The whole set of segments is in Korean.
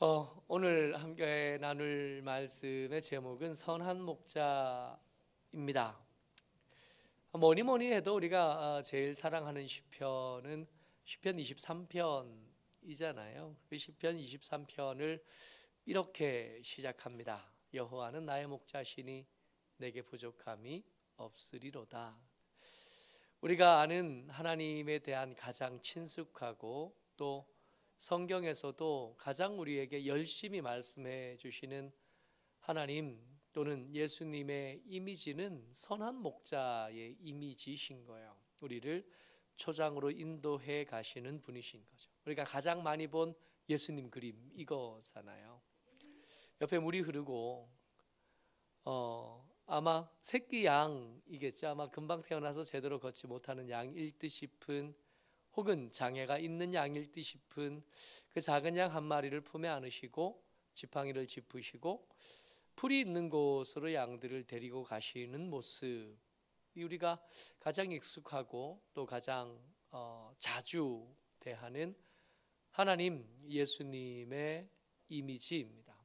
오늘 함께 나눌 말씀의 제목은 선한 목자입니다. 뭐니 해도 우리가 제일 사랑하는 시편은 시편 23편이잖아요. 그 시편 23편을 이렇게 시작합니다. 여호와는 나의 목자시니 내게 부족함이 없으리로다. 우리가 아는 하나님에 대한 가장 친숙하고 또 성경에서도 가장 우리에게 열심히 말씀해 주시는 하나님 또는 예수님의 이미지는 선한 목자의 이미지이신 거예요. 우리를 초장으로 인도해 가시는 분이신 거죠. 우리가 가장 많이 본 예수님 그림 이거잖아요. 옆에 물이 흐르고 아마 새끼 양이겠죠. 아마 금방 태어나서 제대로 걷지 못하는 양일 듯 싶은, 혹은 장애가 있는 양일 듯 싶은 그 작은 양 한 마리를 품에 안으시고 지팡이를 짚으시고 풀이 있는 곳으로 양들을 데리고 가시는 모습이 우리가 가장 익숙하고 또 가장 자주 대하는 하나님 예수님의 이미지입니다.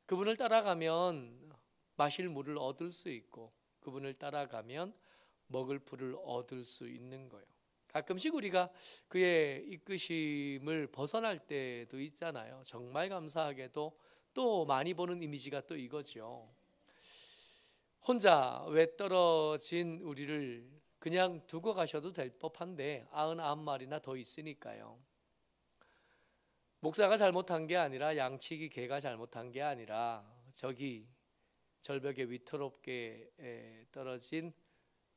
그분을 따라가면 마실 물을 얻을 수 있고 그분을 따라가면 먹을 풀을 얻을 수 있는 거예요. 가끔씩 우리가 그의 이끄심을 벗어날 때도 있잖아요. 정말 감사하게도 또 많이 보는 이미지가 또 이거죠. 혼자 외떨어진 우리를 그냥 두고 가셔도 될 법한데 99마리나 더 있으니까요. 목사가 잘못한 게 아니라 양치기 개가 잘못한 게 아니라 저기 절벽에 위태롭게 떨어진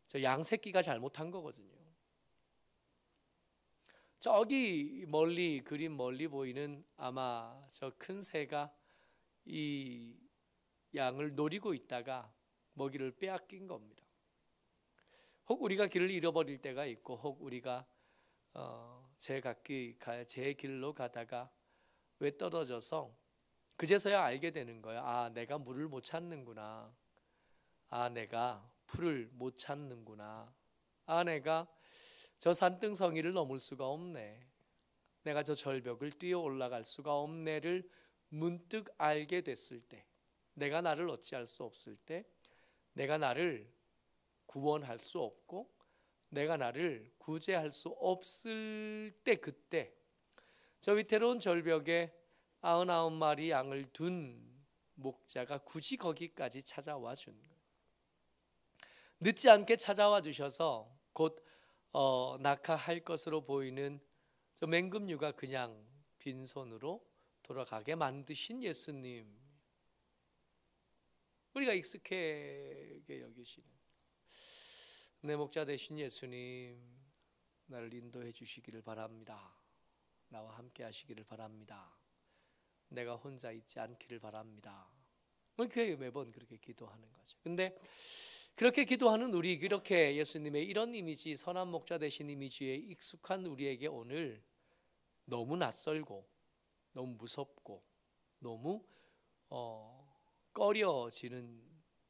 저 양새끼가 잘못한 거거든요. 저기 멀리 그림 멀리 보이는 아마 저 큰 새가 이 양을 노리고 있다가 먹이를 빼앗긴 겁니다. 혹 우리가 길을 잃어버릴 때가 있고 혹 우리가 제 길로 가다가 왜 떨어져서 그제서야 알게 되는 거예요. 아, 내가 물을 못 찾는구나. 아, 내가 풀을 못 찾는구나. 아, 내가 저 산등성이를 넘을 수가 없네. 내가 저 절벽을 뛰어 올라갈 수가 없네를 문득 알게 됐을 때, 내가 나를 어찌할 수 없을 때, 내가 나를 구원할 수 없고 내가 나를 구제할 수 없을 때, 그때 저 위태로운 절벽에 99마리 양을 둔 목자가 굳이 거기까지 찾아와 준 거예요. 늦지 않게 찾아와 주셔서 곧 낙하할 것으로 보이는 저 맹금류가 그냥 빈손으로 돌아가게 만드신 예수님, 우리가 익숙하게 여기시는 내 목자 되신 예수님, 나를 인도해 주시기를 바랍니다. 나와 함께 하시기를 바랍니다. 내가 혼자 있지 않기를 바랍니다. 매번 그렇게 기도하는 거죠. 근데 그렇게 기도하는 우리, 그렇게 예수님의 이런 이미지, 선한 목자 되신 이미지에 익숙한 우리에게 오늘 너무 낯설고 너무 무섭고 너무 꺼려지는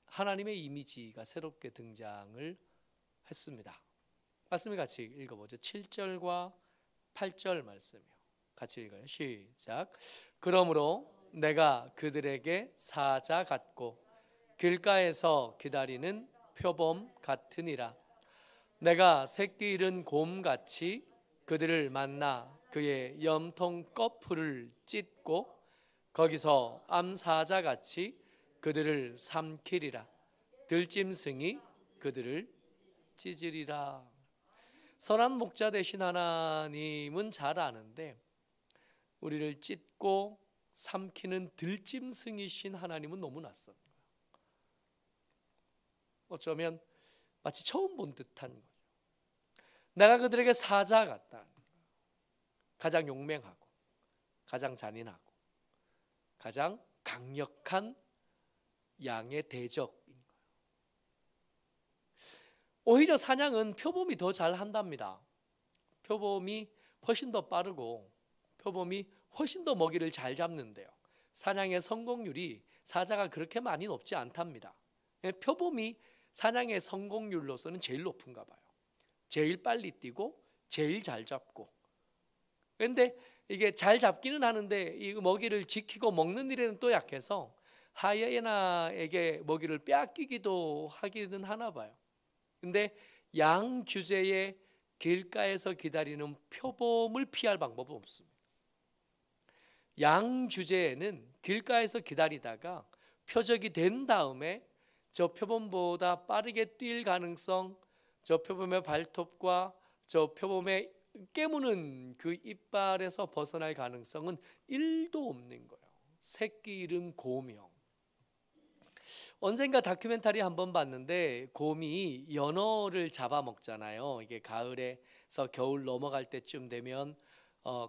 하나님의 이미지가 새롭게 등장을 했습니다. 말씀을 같이 읽어보죠. 7절과 8절 말씀이요. 같이 읽어요. 시작. 그러므로 내가 그들에게 사자 같고 길가에서 기다리는 표범 같으니라. 내가 새끼 잃은 곰같이 그들을 만나 그의 염통 꺼풀을 찢고 거기서 암사자같이 그들을 삼키리라. 들짐승이 그들을 찢으리라. 선한 목자 되신 하나님은 잘 아는데 우리를 찢고 삼키는 들짐승이신 하나님은 너무 낯선 거예요. 어쩌면 마치 처음 본 듯한 거죠. 내가 그들에게 사자 같다. 가장 용맹하고 가장 잔인하고 가장 강력한 양의 대적인 거예요. 오히려 사냥은 표범이 더 잘한답니다. 표범이 훨씬 더 빠르고 표범이 훨씬 더 먹이를 잘 잡는데요. 사냥의 성공률이 사자가 그렇게 많이 높지 않답니다. 표범이 사냥의 성공률로서는 제일 높은가 봐요. 제일 빨리 뛰고 제일 잘 잡고. 그런데 이게 잘 잡기는 하는데 이 먹이를 지키고 먹는 일에는 또 약해서 하이에나에게 먹이를 빼앗기기도 하기는 하나 봐요. 근데 양 주제에 길가에서 기다리는 표범을 피할 방법은 없습니다. 양 주제에는 길가에서 기다리다가 표적이 된 다음에 저 표범보다 빠르게 뛸 가능성, 저 표범의 발톱과 저 표범의 깨무는 그 이빨에서 벗어날 가능성은 1도 없는 거예요. 새끼 이름 곰이요. 언젠가 다큐멘터리 한번 봤는데 곰이 연어를 잡아먹잖아요. 이게 가을에서 겨울 넘어갈 때쯤 되면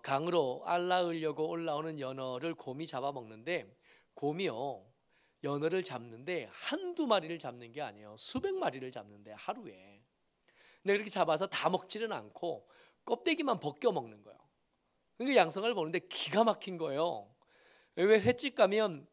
강으로 알 낳으려고 올라오는 연어를 곰이 잡아먹는데, 곰이요 연어를 잡는데 한두 마리를 잡는 게 아니에요. 수백 마리를 잡는데 하루에. 근데 그렇게 잡아서 다 먹지는 않고 껍데기만 벗겨 먹는 거예요. 그 양성을 보는데 기가 막힌 거예요. 왜 횟집 가면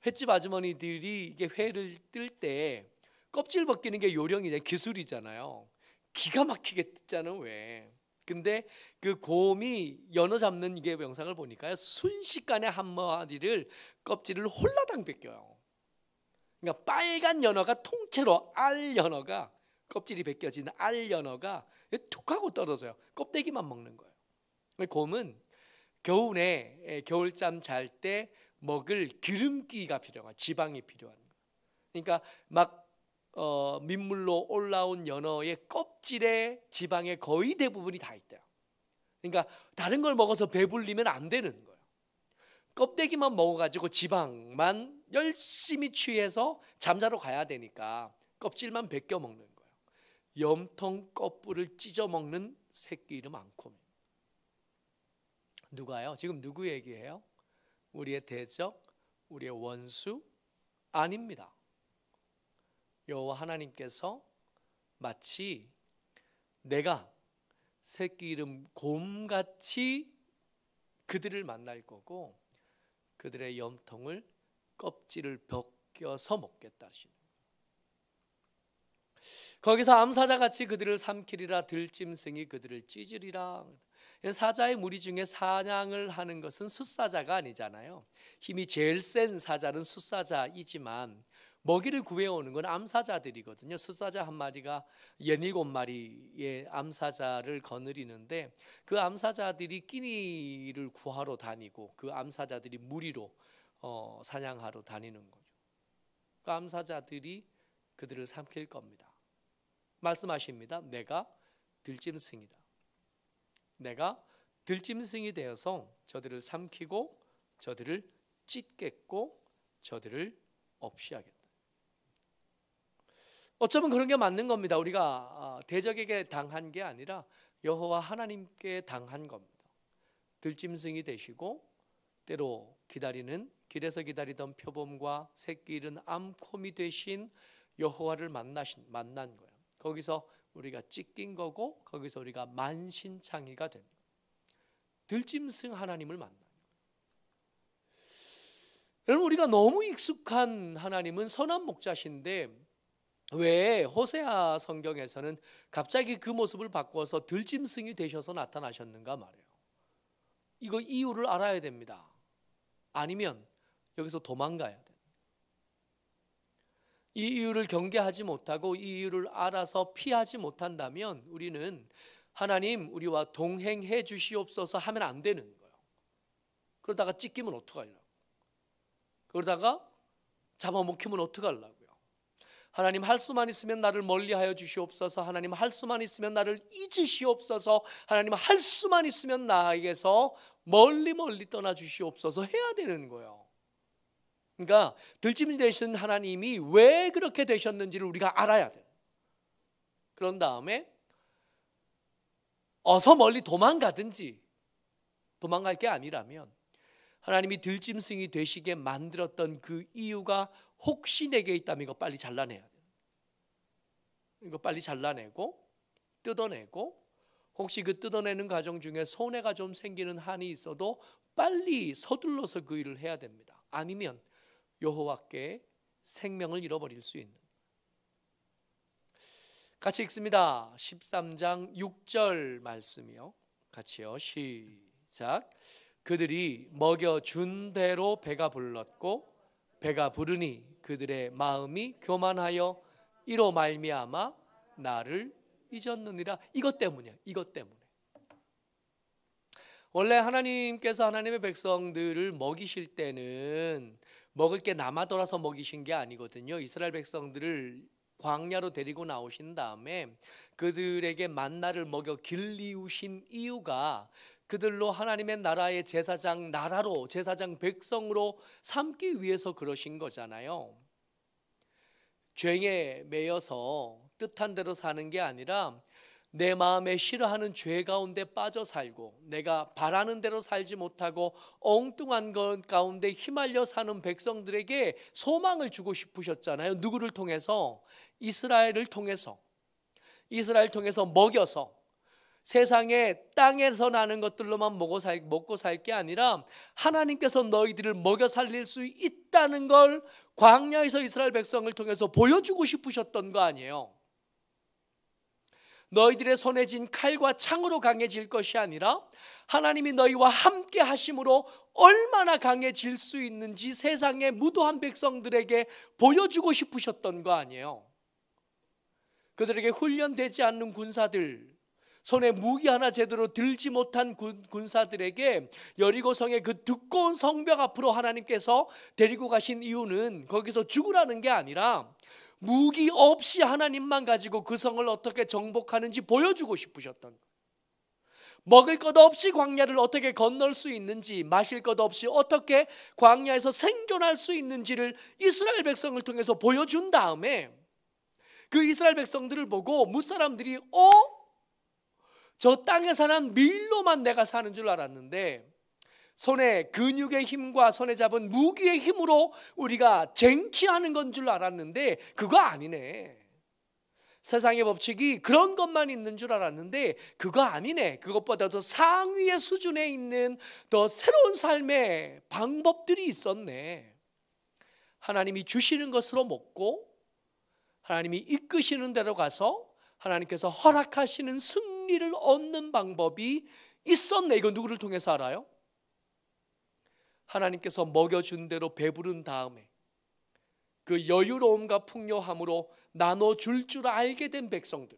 횟집 아주머니들이 이게 회를 뜰 때 껍질 벗기는 게 요령이잖아요. 기술이잖아요. 기가 막히게 뜯잖아요. 왜? 근데 그 곰이 연어 잡는 이게 영상을 보니까요, 순식간에 한 마리를 껍질을 홀라당 벗겨요. 그러니까 빨간 연어가 통째로, 알 연어가, 껍질이 벗겨진 알 연어가 툭 하고 떨어져요. 껍데기만 먹는 거예요. 곰은 겨울에 겨울잠 잘 때 먹을 기름기가 필요한, 지방이 필요한 거예요. 그러니까 막 민물로 올라온 연어의 껍질에 지방의 거의 대부분이 다 있대요. 그러니까 다른 걸 먹어서 배불리면 안 되는 거예요. 껍데기만 먹어가지고 지방만 열심히 취해서 잠자러 가야 되니까 껍질만 벗겨 먹는 거예요. 염통 껍질을 찢어 먹는 새끼 이름 앙콤. 누가요? 지금 누구 얘기해요? 우리의 대적, 우리의 원수? 아닙니다. 여호와 하나님께서 마치 내가 새끼 이름 곰같이 그들을 만날 거고 그들의 염통을, 껍질을 벗겨서 먹겠다 하시는 거예요. 거기서 암사자같이 그들을 삼키리라, 들짐승이 그들을 찢으리라. 사자의 무리 중에 사냥을 하는 것은 숫사자가 아니잖아요. 힘이 제일 센 사자는 숫사자이지만 먹이를 구해오는 건 암사자들이거든요. 숫사자 한 마리가 17마리의 암사자를 거느리는데 그 암사자들이 끼니를 구하러 다니고 그 암사자들이 무리로 사냥하러 다니는 거죠. 그 암사자들이 그들을 삼킬 겁니다. 말씀하십니다. 내가 들짐승이다. 내가 들짐승이 되어서 저들을 삼키고 저들을 찢겠고 저들을 없이하겠다. 어쩌면 그런 게 맞는 겁니다. 우리가 대적에게 당한 게 아니라 여호와 하나님께 당한 겁니다. 들짐승이 되시고 때로 기다리는, 길에서 기다리던 표범과 새끼 잃은 암콤이 되신 여호와를 만난 거예요. 거기서 우리가 찢긴 거고 거기서 우리가 만신창이가 된 거예요. 들짐승 하나님을 만난 거예요. 여러분, 우리가 너무 익숙한 하나님은 선한 목자신데 왜 호세아 성경에서는 갑자기 그 모습을 바꿔서 들짐승이 되셔서 나타나셨는가 말이에요. 이거 이유를 알아야 됩니다. 아니면 여기서 도망가야 돼요. 이 이유를 경계하지 못하고 이 이유를 알아서 피하지 못한다면 우리는 하나님 우리와 동행해 주시옵소서 하면 안 되는 거예요. 그러다가 찢기면 어떡하려고, 그러다가 잡아먹히면 어떡하려고요. 하나님 할 수만 있으면 나를 멀리하여 주시옵소서. 하나님 할 수만 있으면 나를 잊으시옵소서. 하나님 할 수만 있으면 나에게서 멀리 떠나 주시옵소서 해야 되는 거예요. 그러니까 들짐이 되신 하나님이 왜 그렇게 되셨는지를 우리가 알아야 돼요. 그런 다음에 어서 멀리 도망가든지, 도망갈 게 아니라면 하나님이 들짐승이 되시게 만들었던 그 이유가 혹시 내게 있다면 이거 빨리 잘라내야 돼요. 이거 빨리 잘라내고 뜯어내고, 혹시 그 뜯어내는 과정 중에 손해가 좀 생기는 한이 있어도 빨리 서둘러서 그 일을 해야 됩니다. 아니면 여호와께 생명을 잃어버릴 수 있는. 같이 읽습니다. 13장 6절 말씀이요. 같이요. 시작. 시작. 그들이 먹여준 대로 배가 불렀고 배가 부르니 그들의 마음이 교만하여 이로 말미암아 나를 잊었느니라. 이것 때문이야. 이것 때문에. 원래 하나님께서 하나님의 백성들을 먹이실 때는 먹을 게 남아돌아서 먹이신 게 아니거든요. 이스라엘 백성들을 광야로 데리고 나오신 다음에 그들에게 만나를 먹여 길리우신 이유가 그들로 하나님의 나라의 제사장 나라로, 제사장 백성으로 삼기 위해서 그러신 거잖아요. 죄에 매여서 뜻한 대로 사는 게 아니라 내 마음에 싫어하는 죄 가운데 빠져 살고 내가 바라는 대로 살지 못하고 엉뚱한 것 가운데 휘말려 사는 백성들에게 소망을 주고 싶으셨잖아요. 누구를 통해서? 이스라엘을 통해서. 이스라엘 통해서 먹여서 세상에 땅에서 나는 것들로만 먹고 살 게 아니라 하나님께서 너희들을 먹여 살릴 수 있다는 걸 광야에서 이스라엘 백성을 통해서 보여주고 싶으셨던 거 아니에요. 너희들의 손에 쥔 칼과 창으로 강해질 것이 아니라 하나님이 너희와 함께 하심으로 얼마나 강해질 수 있는지 세상의 무도한 백성들에게 보여주고 싶으셨던 거 아니에요. 그들에게 훈련되지 않는 군사들, 손에 무기 하나 제대로 들지 못한 군사들에게 여리고성의 그 두꺼운 성벽 앞으로 하나님께서 데리고 가신 이유는 거기서 죽으라는 게 아니라 무기 없이 하나님만 가지고 그 성을 어떻게 정복하는지 보여주고 싶으셨던 거예요. 먹을 것 없이 광야를 어떻게 건널 수 있는지, 마실 것 없이 어떻게 광야에서 생존할 수 있는지를 이스라엘 백성을 통해서 보여준 다음에 그 이스라엘 백성들을 보고 무사람들이 저 땅에서 난 밀로만 내가 사는 줄 알았는데 손에 근육의 힘과 손에 잡은 무기의 힘으로 우리가 쟁취하는 건 줄 알았는데 그거 아니네. 세상의 법칙이 그런 것만 있는 줄 알았는데 그거 아니네. 그것보다 더 상위의 수준에 있는 더 새로운 삶의 방법들이 있었네. 하나님이 주시는 것으로 먹고 하나님이 이끄시는 대로 가서 하나님께서 허락하시는 승리를 얻는 방법이 있었네. 이거 누구를 통해서 알아요? 하나님께서 먹여준 대로 배부른 다음에 그 여유로움과 풍요함으로 나눠줄 줄 알게 된 백성들,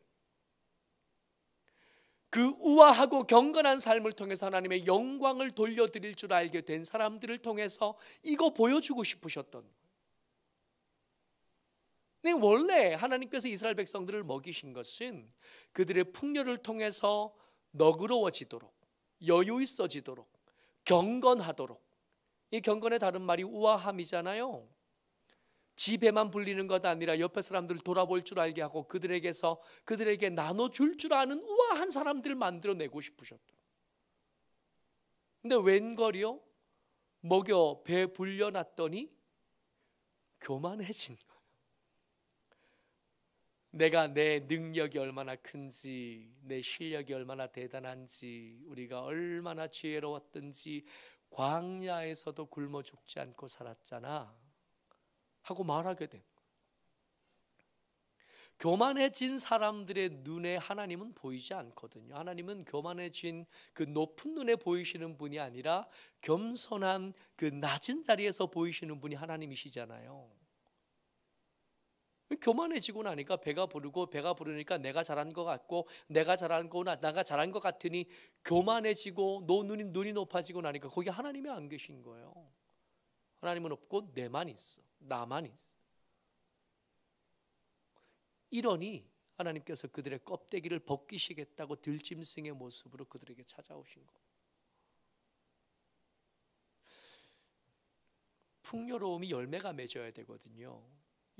그 우아하고 경건한 삶을 통해서 하나님의 영광을 돌려드릴 줄 알게 된 사람들을 통해서 이거 보여주고 싶으셨던 거예요. 근데 원래 하나님께서 이스라엘 백성들을 먹이신 것은 그들의 풍요를 통해서 너그러워지도록, 여유 있어지도록, 경건하도록. 이 경건의 다른 말이 우아함이잖아요. 지배만 불리는 것 아니라 옆에 사람들을 돌아볼 줄 알게 하고 그들에게 나눠줄 줄 아는 우아한 사람들을 만들어내고 싶으셨다. 근데 웬걸요? 먹여 배 불려놨더니 교만해진 거예요. 내가 내 능력이 얼마나 큰지, 내 실력이 얼마나 대단한지, 우리가 얼마나 지혜로웠든지 광야에서도 굶어 죽지 않고 살았잖아 하고 말하게 된 거예요. 교만해진 사람들의 눈에 하나님은 보이지 않거든요. 하나님은 교만해진 그 높은 눈에 보이시는 분이 아니라 겸손한 그 낮은 자리에서 보이시는 분이 하나님이시잖아요. 교만해지고 나니까 배가 부르니까 내가 잘한 것 같고 내가 잘한 것 같으니 교만해지고 눈이 높아지고 나니까 거기 하나님이 안 계신 거예요. 하나님은 없고 내만 있어. 나만 있어. 이러니 하나님께서 그들의 껍데기를 벗기시겠다고 들짐승의 모습으로 그들에게 찾아오신 거예요. 풍요로움이 열매가 맺어야 되거든요.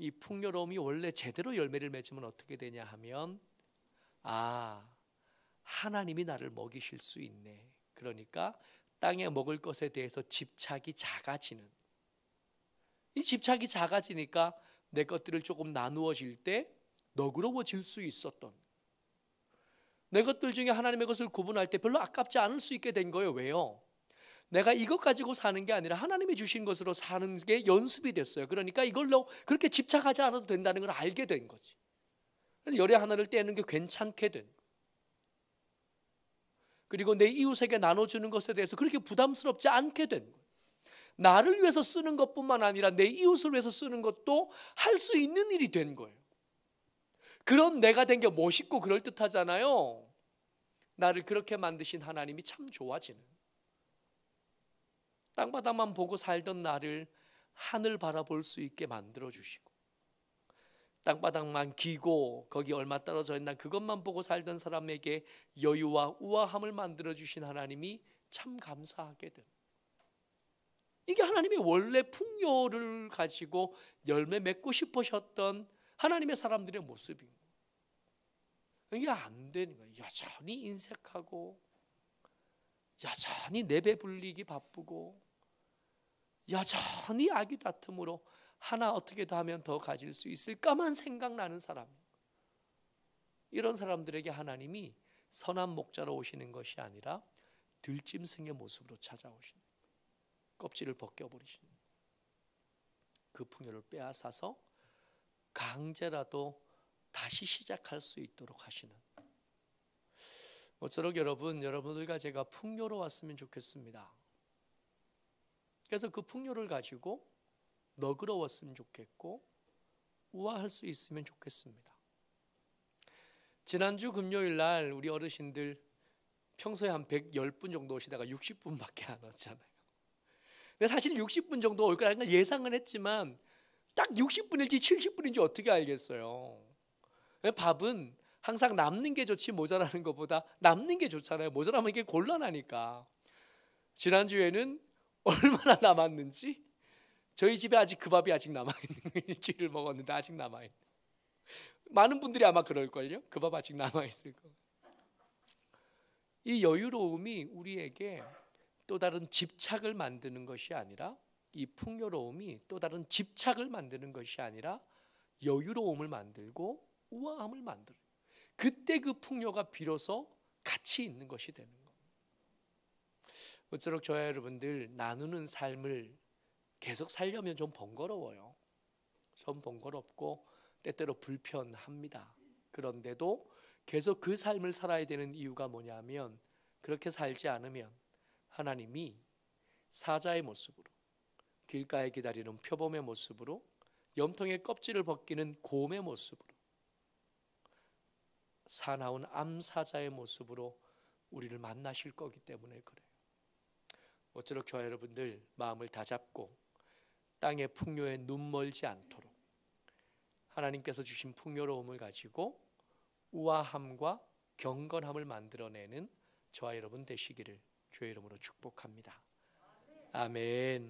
이 풍요로움이 원래 제대로 열매를 맺으면 어떻게 되냐 하면 하나님이 나를 먹이실 수 있네. 그러니까 땅에 먹을 것에 대해서 집착이 작아지는, 이 집착이 작아지니까 내 것들을 조금 나누어질 때 너그러워질 수 있었던, 내 것들 중에 하나님의 것을 구분할 때 별로 아깝지 않을 수 있게 된 거예요. 왜요? 내가 이것 가지고 사는 게 아니라 하나님이 주신 것으로 사는 게 연습이 됐어요. 그러니까 이걸로 그렇게 집착하지 않아도 된다는 걸 알게 된 거지. 열의 하나를 떼는 게 괜찮게 된 거예요. 그리고 내 이웃에게 나눠주는 것에 대해서 그렇게 부담스럽지 않게 된 거예요. 나를 위해서 쓰는 것뿐만 아니라 내 이웃을 위해서 쓰는 것도 할 수 있는 일이 된 거예요. 그런 내가 된 게 멋있고 그럴듯하잖아요. 나를 그렇게 만드신 하나님이 참 좋아지는, 땅바닥만 보고 살던 나를 하늘 바라볼 수 있게 만들어주시고, 땅바닥만 기고 거기 얼마 떨어져 있나 그것만 보고 살던 사람에게 여유와 우아함을 만들어주신 하나님이 참 감사하게 됩니다. 이게 하나님의 원래 풍요를 가지고 열매 맺고 싶으셨던 하나님의 사람들의 모습입니다. 이게 안 되는 거예요. 여전히 인색하고, 여전히 내배 불리기 바쁘고, 여전히 악의 다툼으로 하나 어떻게 더 하면 더 가질 수 있을까만 생각나는 사람, 이런 사람들에게 하나님이 선한 목자로 오시는 것이 아니라 들짐승의 모습으로 찾아오시는, 껍질을 벗겨버리시는, 그 풍요를 빼앗아서 강제라도 다시 시작할 수 있도록 하시는, 모쪼록 여러분들과 제가 풍요로웠으면 좋겠습니다. 그래서 그 풍요를 가지고 너그러웠으면 좋겠고 우아할 수 있으면 좋겠습니다. 지난주 금요일 날 우리 어르신들 평소에 한 110분 정도 오시다가 60분밖에 안 왔잖아요. 근데 사실 60분 정도 올 거라는 걸 예상은 했지만 딱 60분일지 70분인지 어떻게 알겠어요. 밥은 항상 남는 게 좋지 모자라는 것보다 남는 게 좋잖아요. 모자라면 이게 곤란하니까. 지난주에는 얼마나 남았는지, 저희 집에 아직 그 밥이 아직 남아있는 거예요. 일주일을 먹었는데 아직 남아있는, 많은 분들이 아마 그럴걸요. 그 밥 아직 남아있을 거예요. 이 여유로움이 우리에게 또 다른 집착을 만드는 것이 아니라, 이 풍요로움이 또 다른 집착을 만드는 것이 아니라 여유로움을 만들고 우아함을 만들어요. 그때 그 풍요가 비로소 가치 있는 것이 되는 거예요. 모쪼록 저와 여러분들 나누는 삶을 계속 살려면 좀 번거로워요. 좀 번거롭고 때때로 불편합니다. 그런데도 계속 그 삶을 살아야 되는 이유가 뭐냐면, 그렇게 살지 않으면 하나님이 사자의 모습으로, 길가에 기다리는 표범의 모습으로, 염통의 껍질을 벗기는 곰의 모습으로, 사나운 암사자의 모습으로 우리를 만나실 거기 때문에 그래요. 모쪼록 저와 여러분들 마음을 다잡고 땅의 풍요에 눈멀지 않도록 하나님께서 주신 풍요로움을 가지고 우아함과 경건함을 만들어내는 저와 여러분 되시기를 주의 이름으로 축복합니다. 아멘.